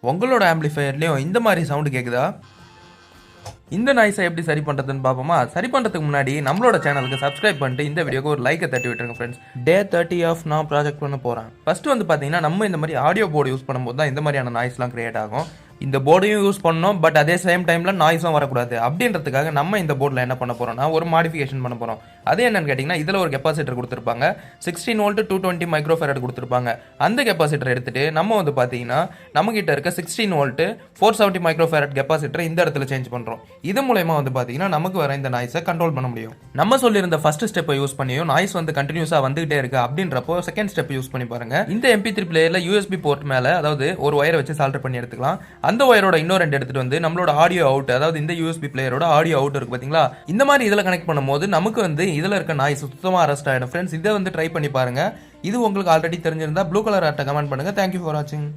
உங்களோட ஆம்பிளிஃபையர்லயும் இந்த மாதிரி சவுண்டு கேக்குதா? இந்த நாய்ஸை எப்படி சரி பண்றதுன்னு பாப்போமா? சரி பண்றதுக்கு முன்னாடி நம்மளோட சேனலுக்கு சப்ஸ்கிரைப் பண்ணிட்டு இந்த வீடியோக்கு ஒரு லைக்கை தட்டி விட்டுருங்க ஃப்ரெண்ட்ஸ். டே 30 ஆஃப் நான் ப்ராஜெக்ட் பண்ண போறேன். ஃபர்ஸ்ட் வந்து பாத்தீங்கன்னா நம்ம இந்த மாதிரி ஆடியோ போர்டு யூஸ் பண்ணும்போது தான் இந்த மாதிரியான நாய்ஸ்லாம் கிரியேட் ஆகும். இந்த போர்டையும் யூஸ் பண்ணோம், பட் அதே சேம் டைம்ல நாய்ஸும் வரக்கூடாது அப்படின்றதுக்காக நம்ம இந்த போர்டில் என்ன பண்ண போறோம்னா ஒரு மாடிஃபிகேஷன் பண்ண போறோம். அது என்னன்னு கேட்டிங்கன்னா இதில் ஒரு கெப்பாசிட்டர் கொடுத்துருப்பாங்க, 16 வோல்ட் 220 மைக்ரோஃபேரட் கொடுத்துருப்பாங்க. அந்த கெப்பாசிட்டர் எடுத்துட்டு நம்ம வந்து பார்த்தீங்கன்னா நம்ம கிட்ட இருக்க 16 வோல்ட் 470 மைக்ரோஃபேரட் கெப்பாசிட்டர் இந்த இடத்துல சேஞ்ச் பண்றோம். இது மூலமா வந்து பார்த்தீங்கன்னா நமக்கு வர இந்த நாய்ஸை கண்ட்ரோல் பண்ண முடியும். நம்ம சொல்லியிருந்த ஃபர்ஸ்ட் ஸ்டெப்பை யூஸ் பண்ணியும் நாய்ஸ் வந்து கண்டினியூஸாக வந்துகிட்டே இருக்கு அப்படின்றப்போ செகண்ட் ஸ்டெப் யூஸ் பண்ணி பாருங்க. இந்த MP3 பிளேயர்ல USB போர்ட் மேலே அதாவது ஒரு ஒயரை வச்சு சால்டர் பண்ணி எடுத்துக்கலாம். அந்த ஒயரோட இன்னொரு ரெண்டு எடுத்துட்டு வந்து நம்மளோட ஆடியோ அவுட் அதாவது இந்த USB பிளேயரோட ஆடியோ அவுட் இருக்கு பாத்தீங்களா, இந்த மாதிரி இதில் கனெக்ட் பண்ணும்போது நமக்கு வந்து இதில் இருக்க நாய்ஸ் சுத்தமாக அரெஸ்ட் ஆகிடும். ஃப்ரெண்ட்ஸ், இதை வந்து ட்ரை பண்ணி பாருங்க. இது உங்களுக்கு ஆல்ரெடி தெரிஞ்சிருந்தா ப்ளூ கலர் ஆர்ட்டை கமெண்ட் பண்ணுங்க. தேங்க்யூ ஃபார் வாட்சிங்.